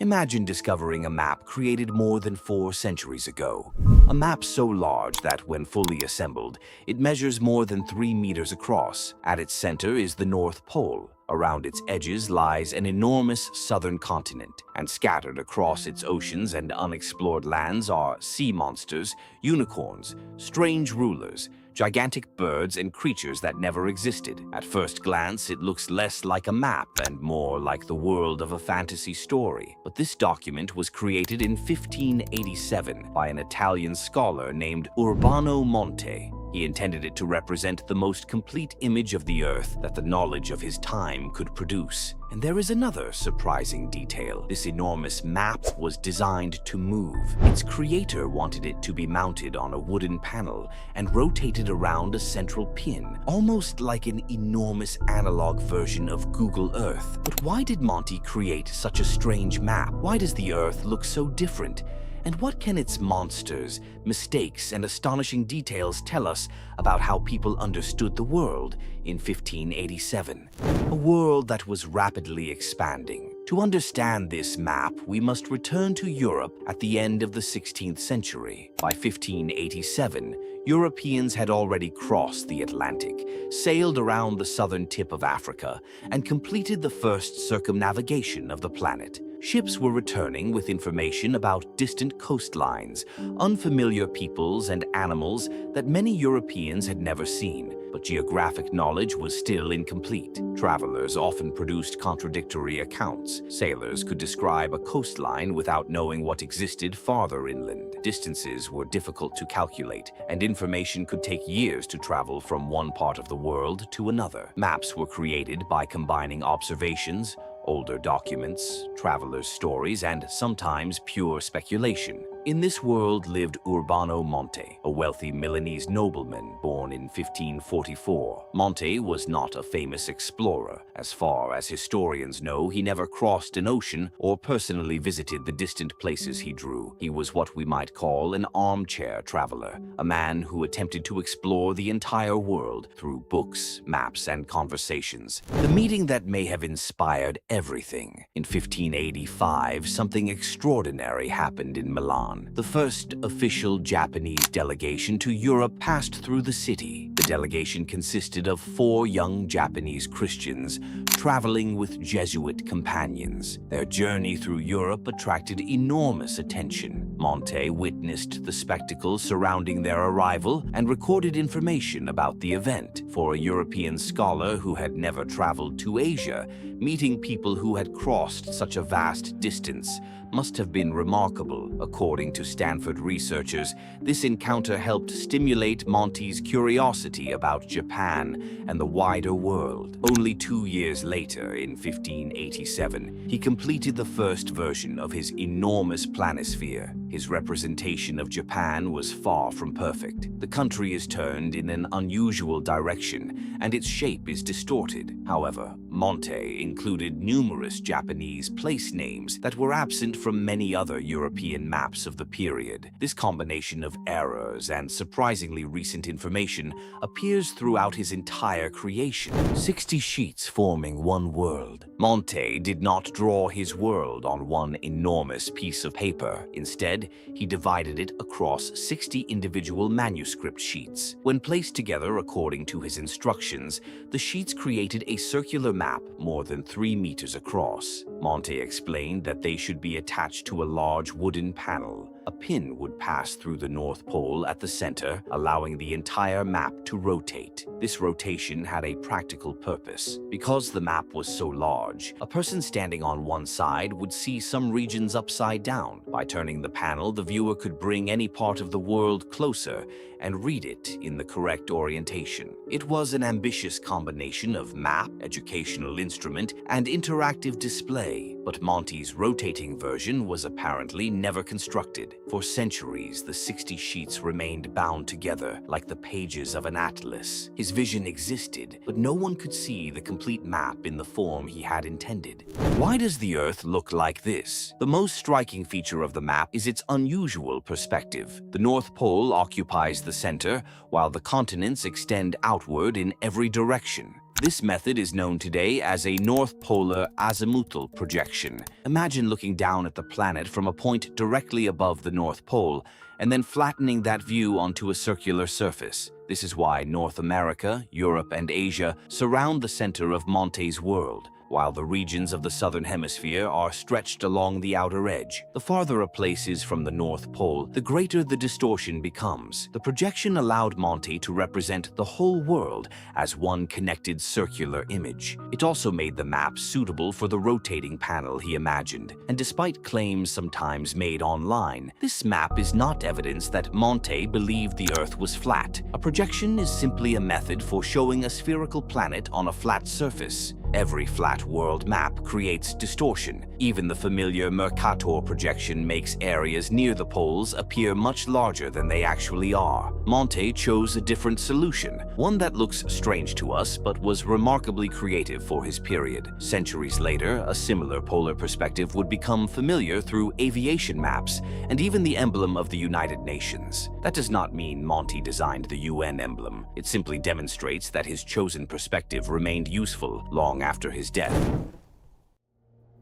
Imagine discovering a map created more than 4 centuries ago. A map so large that, when fully assembled, it measures more than 3 meters across. At its center is the North Pole. Around its edges lies an enormous southern continent, and scattered across its oceans and unexplored lands are sea monsters, unicorns, strange rulers, gigantic birds, and creatures that never existed. At first glance, it looks less like a map and more like the world of a fantasy story. But this document was created in 1587 by an Italian scholar named Urbano Monte. He intended it to represent the most complete image of the Earth that the knowledge of his time could produce. And there is another surprising detail. This enormous map was designed to move. Its creator wanted it to be mounted on a wooden panel and rotated around a central pin, almost like an enormous analog version of Google Earth. But why did Monte create such a strange map? Why does the Earth look so different? And what can its monsters, mistakes, and astonishing details tell us about how people understood the world in 1587? A world that was rapidly expanding. To understand this map, we must return to Europe at the end of the 16th century. By 1587, Europeans had already crossed the Atlantic, sailed around the southern tip of Africa, and completed the first circumnavigation of the planet. Ships were returning with information about distant coastlines, unfamiliar peoples and animals that many Europeans had never seen, but geographic knowledge was still incomplete. Travelers often produced contradictory accounts. Sailors could describe a coastline without knowing what existed farther inland. Distances were difficult to calculate, and information could take years to travel from one part of the world to another. Maps were created by combining observations, older documents, travelers' stories, and sometimes pure speculation. In this world lived Urbano Monte, a wealthy Milanese nobleman born in 1544. Monte was not a famous explorer. As far as historians know, he never crossed an ocean or personally visited the distant places he drew. He was what we might call an armchair traveler, a man who attempted to explore the entire world through books, maps, and conversations. The meeting that may have inspired everything. In 1585, something extraordinary happened in Milan. The first official Japanese delegation to Europe passed through the city. The delegation consisted of 4 young Japanese Christians traveling with Jesuit companions. Their journey through Europe attracted enormous attention. Monte witnessed the spectacle surrounding their arrival and recorded information about the event. For a European scholar who had never traveled to Asia, meeting people who had crossed such a vast distance must have been remarkable. According to Stanford researchers, this encounter helped stimulate Monte's curiosity about Japan and the wider world. Only 2 years later, in 1587, he completed the first version of his enormous planisphere. His representation of Japan was far from perfect. The country is turned in an unusual direction, and its shape is distorted. However, Monte included numerous Japanese place names that were absent from many other European maps of the period. This combination of errors and surprisingly recent information appears throughout his entire creation. 60 sheets forming one world. Monte did not draw his world on one enormous piece of paper. Instead, he divided it across 60 individual manuscript sheets. When placed together according to his instructions, the sheets created a circular map more than 3 meters across. Monte explained that they should be attached to a large wooden panel. A pin would pass through the North Pole at the center, allowing the entire map to rotate. This rotation had a practical purpose. Because the map was so large, a person standing on one side would see some regions upside down. By turning the panel, the viewer could bring any part of the world closer and read it in the correct orientation. It was an ambitious combination of map, educational instrument, and interactive display, but Monte's rotating version was apparently never constructed. For centuries, the 60 sheets remained bound together like the pages of an atlas. His vision existed, but no one could see the complete map in the form he had intended. Why does the Earth look like this? The most striking feature of the map is its unusual perspective. The North Pole occupies the center, while the continents extend outward in every direction. This method is known today as a North Polar azimuthal projection. Imagine looking down at the planet from a point directly above the North Pole and then flattening that view onto a circular surface. This is why North America, Europe, and Asia surround the center of Monte's world, while the regions of the southern hemisphere are stretched along the outer edge. The farther a place is from the North Pole, the greater the distortion becomes. The projection allowed Monte to represent the whole world as one connected circular image. It also made the map suitable for the rotating panel he imagined, and despite claims sometimes made online, this map is not evidence that Monte believed the Earth was flat. A projection is simply a method for showing a spherical planet on a flat surface. Every flat world map creates distortion. Even the familiar Mercator projection makes areas near the poles appear much larger than they actually are. Monte chose a different solution, one that looks strange to us but was remarkably creative for his period. Centuries later, a similar polar perspective would become familiar through aviation maps and even the emblem of the United Nations. That does not mean Monte designed the UN emblem. It simply demonstrates that his chosen perspective remained useful long after his death.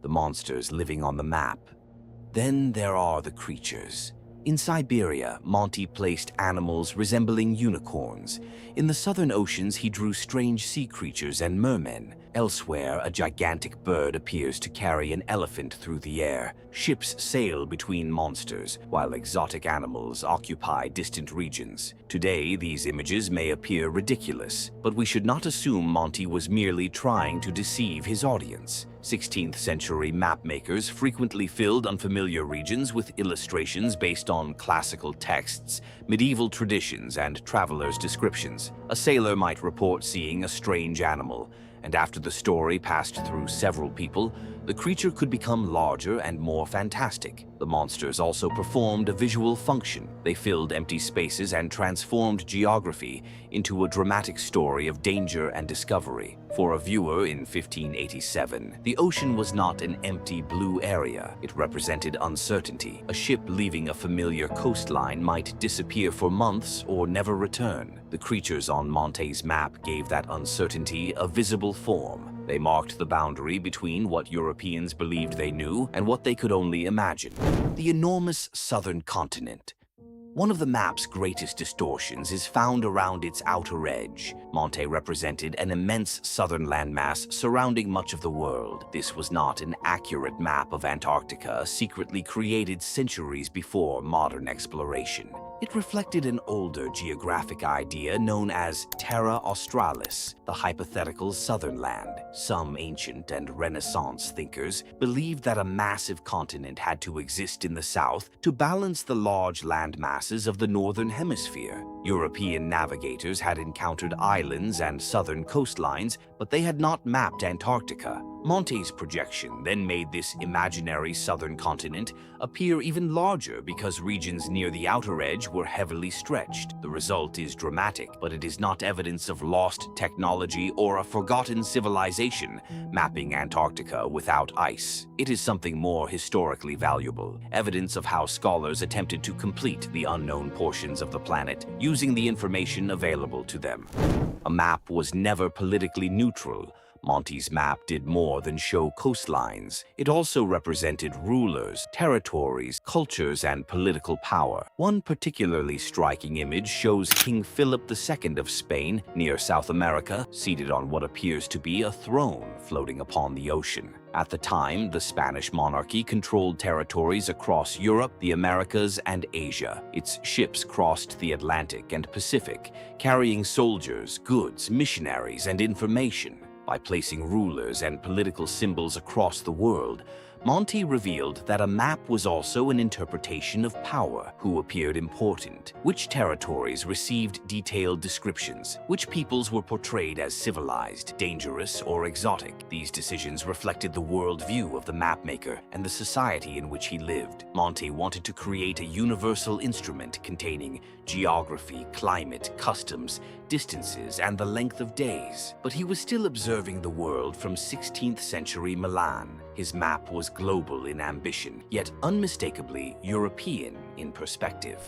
The monsters living on the map. Then there are the creatures. In Siberia, Monte placed animals resembling unicorns. In the southern oceans, he drew strange sea creatures and mermen. Elsewhere, a gigantic bird appears to carry an elephant through the air. Ships sail between monsters, while exotic animals occupy distant regions. Today, these images may appear ridiculous, but we should not assume Monte was merely trying to deceive his audience. 16th century mapmakers frequently filled unfamiliar regions with illustrations based on classical texts, medieval traditions, and travelers' descriptions. A sailor might report seeing a strange animal, and after the story passed through several people, the creature could become larger and more fantastic. The monsters also performed a visual function. They filled empty spaces and transformed geography into a dramatic story of danger and discovery. For a viewer in 1587, the ocean was not an empty blue area. It represented uncertainty. A ship leaving a familiar coastline might disappear for months or never return. The creatures on Monte's map gave that uncertainty a visible form. They marked the boundary between what Europeans believed they knew and what they could only imagine. The enormous southern continent. One of the map's greatest distortions is found around its outer edge. Monte represented an immense southern landmass surrounding much of the world. This was not an accurate map of Antarctica, secretly created centuries before modern exploration. It reflected an older geographic idea known as Terra Australis, the hypothetical southern land. Some ancient and Renaissance thinkers believed that a massive continent had to exist in the south to balance the large land masses of the northern hemisphere. European navigators had encountered islands and southern coastlines, but they had not mapped Antarctica. Monte's projection then made this imaginary southern continent appear even larger because regions near the outer edge were heavily stretched. The result is dramatic, but it is not evidence of lost technology or a forgotten civilization mapping Antarctica without ice. It is something more historically valuable, evidence of how scholars attempted to complete the unknown portions of the planet using the information available to them. A map was never politically neutral. Monte's map did more than show coastlines. It also represented rulers, territories, cultures, and political power. One particularly striking image shows King Philip II of Spain near South America, seated on what appears to be a throne floating upon the ocean. At the time, the Spanish monarchy controlled territories across Europe, the Americas, and Asia. Its ships crossed the Atlantic and Pacific, carrying soldiers, goods, missionaries, and information. By placing rulers and political symbols across the world, Monte revealed that a map was also an interpretation of power, who appeared important, which territories received detailed descriptions, which peoples were portrayed as civilized, dangerous, or exotic. These decisions reflected the worldview of the mapmaker and the society in which he lived. Monte wanted to create a universal instrument containing geography, climate, customs, distances, and the length of days. But he was still observing the world from 16th century Milan. His map was global in ambition, yet unmistakably European in perspective.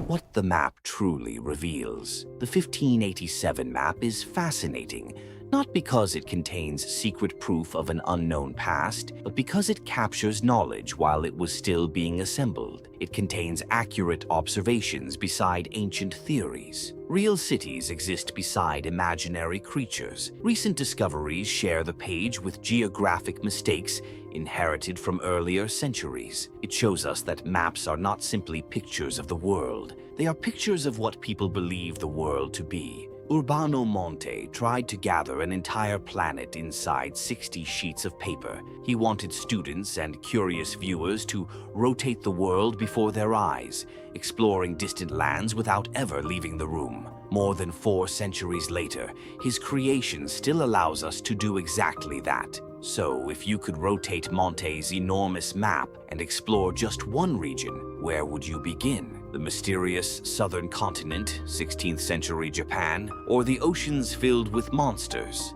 What the map truly reveals. The 1587 map is fascinating, Not because it contains secret proof of an unknown past, but because it captures knowledge while it was still being assembled. It contains accurate observations beside ancient theories. Real cities exist beside imaginary creatures. Recent discoveries share the page with geographic mistakes inherited from earlier centuries. It shows us that maps are not simply pictures of the world. They are pictures of what people believe the world to be. Urbano Monte tried to gather an entire planet inside 60 sheets of paper. He wanted students and curious viewers to rotate the world before their eyes, exploring distant lands without ever leaving the room. More than 4 centuries later, his creation still allows us to do exactly that. So, if you could rotate Monte's enormous map and explore just one region, where would you begin? The mysterious southern continent, 16th century Japan, or the oceans filled with monsters?